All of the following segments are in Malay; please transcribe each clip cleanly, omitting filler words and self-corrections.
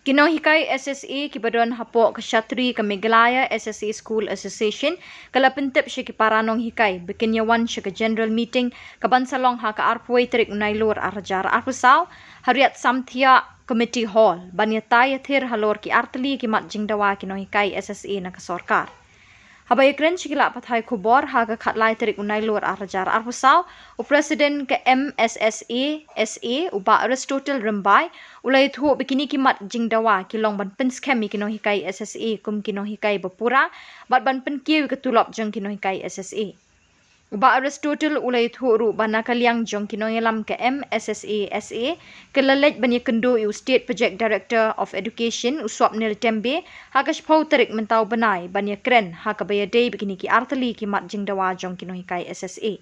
Kinohikai SSA kibadon hapok Kshatri ke Meghalaya SSA School Association kala pentep sya ki paranong hikai bekenyawan sya ke general meeting ke bansalong ha ke arpoi terik unailur arjar arpusau hariat samthia committee hall banyatai thir halor ki artli ki mat jingdawa kinohikai SSA na ke sorkar. Habay kren sikila pathai kubor haga khatlai terik unailur arjar arpusau u president ke MSSA SA uba Aristotle Rembai ulai thu bikini kimat jingdawa kilong ban pen scam kinohikai SSA kum kinohikai bapura bat ban pen kiu ketulop jong kinohikai SSA. Uba Aristotle ulai thu ru banakaliang jong kinoyelam ke MSSA SA kelalej bani kendo u state project director of education uswap nil tembe hakash pau terik mentau benai bani kren hakabaya day bikini ki artali ki mat jingdawa jong kinohikai SSA.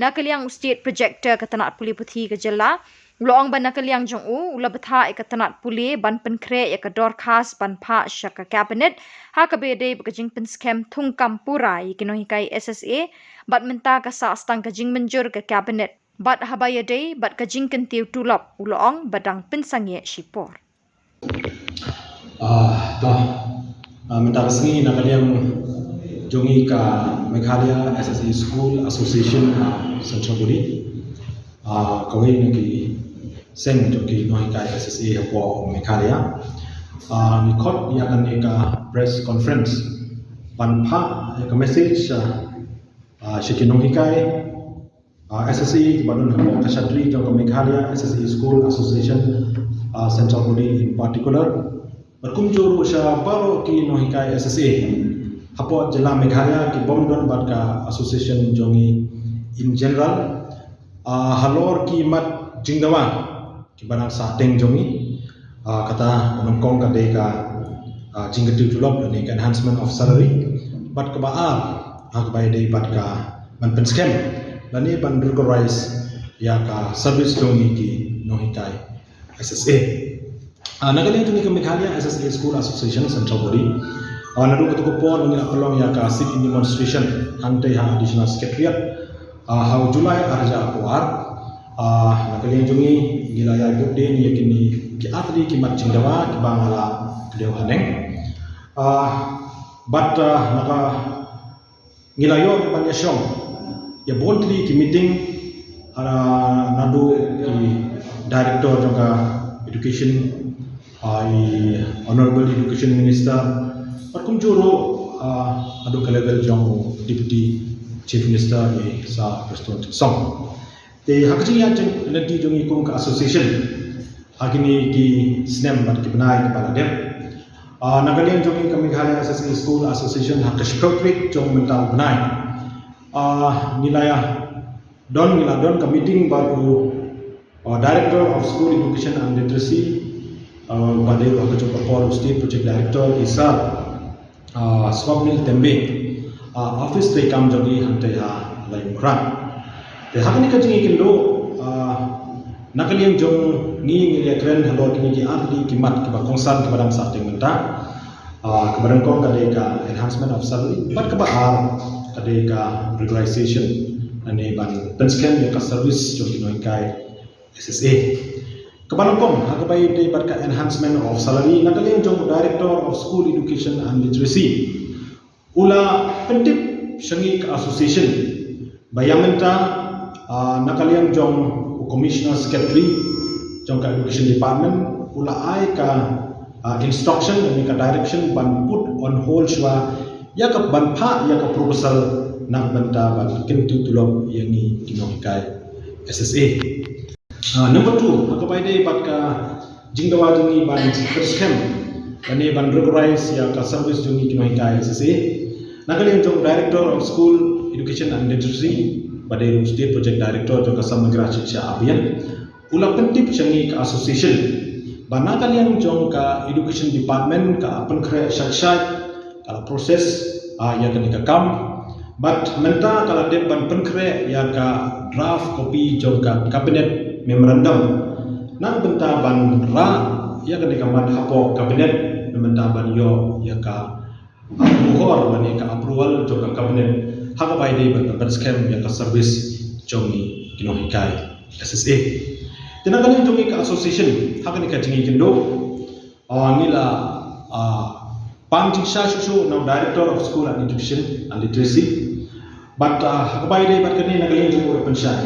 Nakaliang state projector katanat puli puthi ke jela Loong ban nakaliang jong ula betha ikatanat puli ban penkre ya ka dorkas ban pa sya ka cabinet ha ka bede bekajing pen scam thung kampura kinohikai SSA bat menta ka sa stang kajing menjur ka cabinet bat habaya day bat kajing kentiu tulop uloong badang pensangye shipor. Menta kesengi nakaliang jongi ka Meghalaya SSA School Association Central Body kawai naki seng joki nohikai SSA hapo Meghalaya ni khot ya kan eka press conference panpa eka message shiki nohikai SSA banun hapo Kshatri jong Meghalaya SSA School Association Central Body in particular berkunjung sya baro ki nohikai SSA hapo jela Meghalaya ki bomdon bat ka association jongi in general halor ki mat jingdawa ki banang sateng jongi kata nongkong ka deka jinggetu julop ni enhancement of salary bat ka baar hak bai dei bat ka ban pen scam lani ban regularize ya ka service jongi ki nohikai SSA nagaling tu ni ka Meghalaya SSA School Association Central Body nadu ko pon ngi apalong ya ka sit in demonstration ante ha additional secretariat how July arja puar nakaling jungi gilaya gede ni yakini ki atri ki mat jingdawa ki bangala kedeu haneng but naka gilayo ban yashong ya boldly ki meeting nadu ki director jongka education honorable education minister pakum juro adu ka level jong deputy chief minister ni sa Preston Song te hakji ya jeng nanti jongi kum ka association hakini ki snem bat ki banai kepala dem nagalian jongi ka Meghalaya SSA School Association hakash proprik jong mentau banai nilaya don ka meeting baru director of school education and literacy baderu hakacho papor state project director isa swapnil tembe office te kam jogi hante ha layung kran te hakni ka jingi kindo nakaliam jong ni ngi kren halor kini ki atli ki mat ki ba kongsan ki badam sa ting menta ka badam kong ka de ka enhancement of salary bat ka ba ka de ka regularization ane ban pensken ya ka service jong kinoikai SSA ka badam kong ha ka bai de bat ka enhancement of salary nakaliam jong director of school education and literacy ula pentip syangi ka association bayamenta nakaliang jong commissioner secretary jong ka education department ula ai ka instruction dan ka direction ban put on hold shwa ya ka ban pha ya ka proposal nak benta ban kentu tulok yangi kinohikai SSA number 2 akabai dei bat ka jingdawa jongi ban scam ani ban regularize ya ka service jongi kinohikai SSA nakaliang jong director of school education and literacy Baderu state project director jong Samagra Shiksha Abhiyan ula pentip syangi ka association bana kalian jong ka education department ka apan kre syak kala proses ya kan ka kam but menta kala dep ban penkre ya ka draft copy jong ka cabinet memorandum na benta ban ra ya kan ka mat hapo cabinet menta ban yo ya ka buhor bani ka approval jong ka cabinet haka bai dei ban scam ya ka service jongi kinohikai SSA tinanggalin jongi ka association haka ni ka jingi kindo ngila Pam Jiksha Shushu, now Director of School and Education and Literacy. But hakabai day but kani nagaling jung ura pansyay.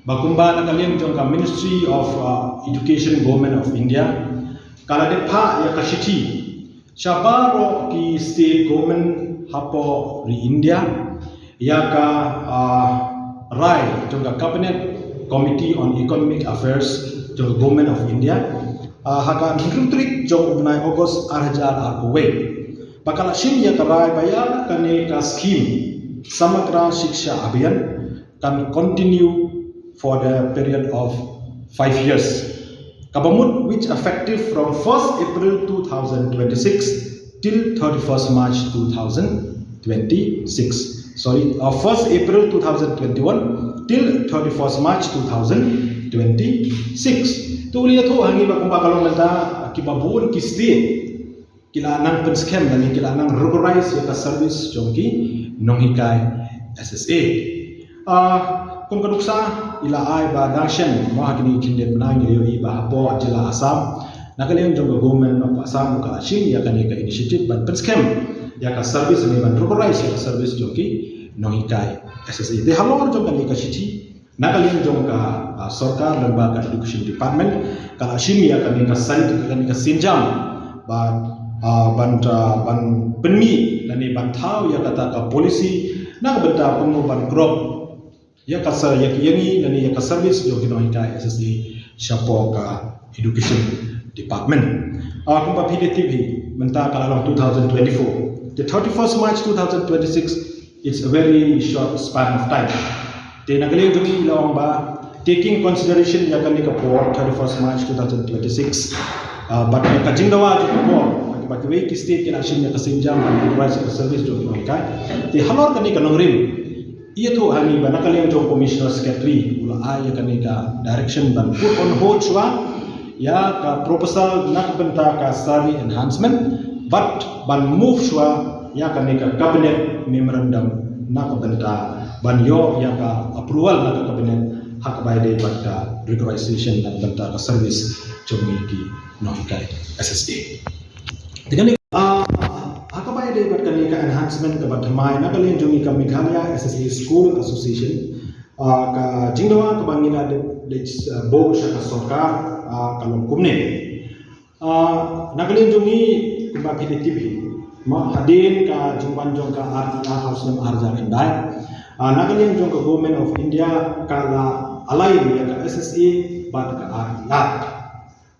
Bakumba nagaling jung ka Ministry of Education Government of India. Kala de pa ya kashiti. Shabaro ki state government hapo ri India. Ya ka Rai jung ka Cabinet Committee on Economic Affairs jung Government of India. Haka nungtrik jong ugnay August 2008. Bakala shim ya karai baya kane ka scheme Samagra Shiksha Abhiyan can continue for the period of 5 years. Kabamut which effective from 1st April 2026 till 31st March 2026. Sorry, 1st April 2021 till 31st March 2026. Tuli na to hangi ba kung bakalong nanda kibabun ki state kila nang penskem dan kila nang regularize ya ka service jongki nonghikai SSA. Kung kaduksa ila ay ba dangshen mo hakini kindet na ngiliyo iba hapo jila Assam nakaliyon jong government of Assam ka shin ya kani ka initiative ban penskem ya ka service ni ban regularize ya ka service jongki nonghikai SSA. De halor jong kani ka shiti nakaliyon jong ka Sarkar Lembaga Education Department kala shin ya kani ka sinjam ban penmi dan ban thau ya kata ka policy nak benda pengu ban crop ya kasar ya kiyangi dan ya ka service jo kino ita SSA shapo ka education department kung pa PDTV menta kala 2024 the 31st March 2026 it's a very short span of time te nagali dumi ilawang ba taking consideration ya kani ka for 31st March 2026 but ka jingdawa jo ko but the way ki state kina shin ya kasinjam and rights of service jo kino kai te halor kani kanong rim iya to ami banakali jo commissioner secretary ula ay kani ka direction ban put on hold shwa ya ka proposal nak benta ka salary enhancement but ban move shwa ya kani ka cabinet memorandum nak benta ban yo ya ka approval nak cabinet hak by day but ka regularization nak benta ka service jo ki nohikai SSA. Dengan hakabai day but kani ka enhancement ka batmai nakalin jungi ka Meghalaya SSA School Association ka jingdawa ka bangina de bo sya ka Sarkar kalong kumne nakalin jungi kumba PDTV ma hadin ka jungban jong ka RTA House Nam Arja Kendai nakalin jong ka Government of India kala alain ya ka SSA bat ka RTA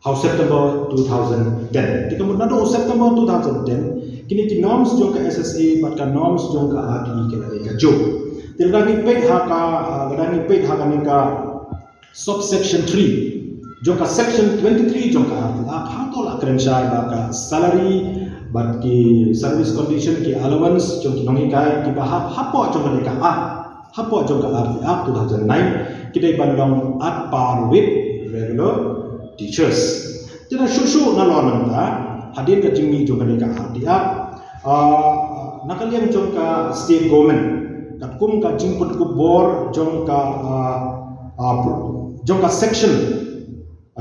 How September 2010. Di kemudian do September 2010 kini ki norms jong ka SSA bat ka norms jong ka RTE kena ka jo. Tildangi pek haka ni ka subsection 3 jong ka section 23 jong ka RTE hangtol akrensai ba ka salary bat ki service condition ki allowance jong ki nongi kai ki ba hapo jong ka hapo jong ka RTE 2009 kidai bandong at par with regular teachers. Jadi susu nalon nanta hadir ke jimi jong ka RTA nakalian jong ka state government kat kum ka jimput ku bor jong ka section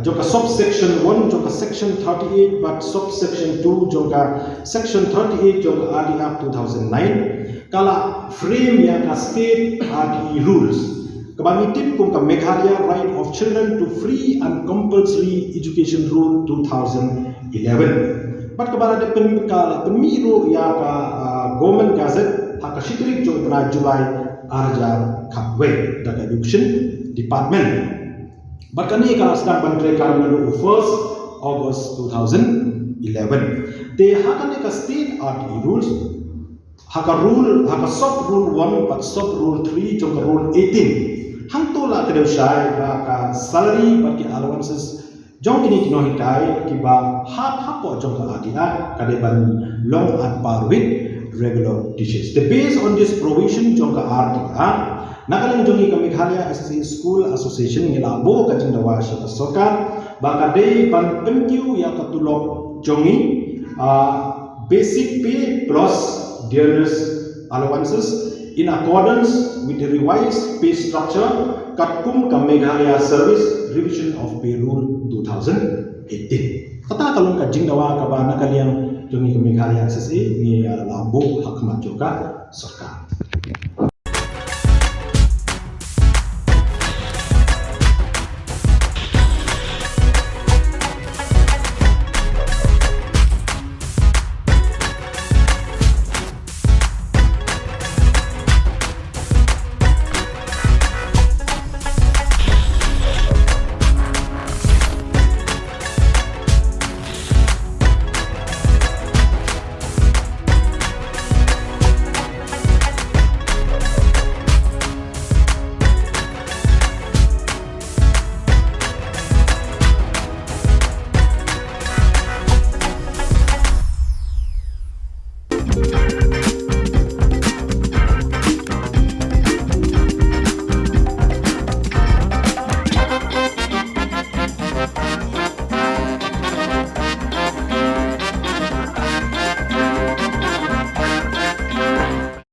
jong ka subsection 1 jong ka section 38 but subsection 2 jong ka section 38 jong ka RTA 2009 kala frame yang ka state RTE rules Kabamitin kung ka Meghalaya Right of Children to Free and Compulsory Education Rule 2011. But kabala de penmiro ya ka Government Gazette hakashitrik jong pra July arjar kapwe da Education Department. But kani ka sedang bantre kalmano 1st August 2011. They hakane ka state RTE rules haka sub rule 1 but sub rule 3 jong ka rule 18. Hangtola kedeu syai ba ka salary ba ki allowances jong kini kinohikai ki ba hapo jong ka adia kade ban long at par with regular teachers. The based on this provision jong ka RTA nakalang jongi ka Meghalaya SSA School Association ngilabo ka jingdawa sa Sarkar ba kade ban penkyu ya katulok jongi basic pay plus dearness allowances in accordance with the revised pay structure Katkum ka Meghalaya Service Revision of Pay Rule 2018. kata kalau ka jing dawa ka ba na kalian jongi ka Meghalaya SSA ni lambo hak ma joka sarkar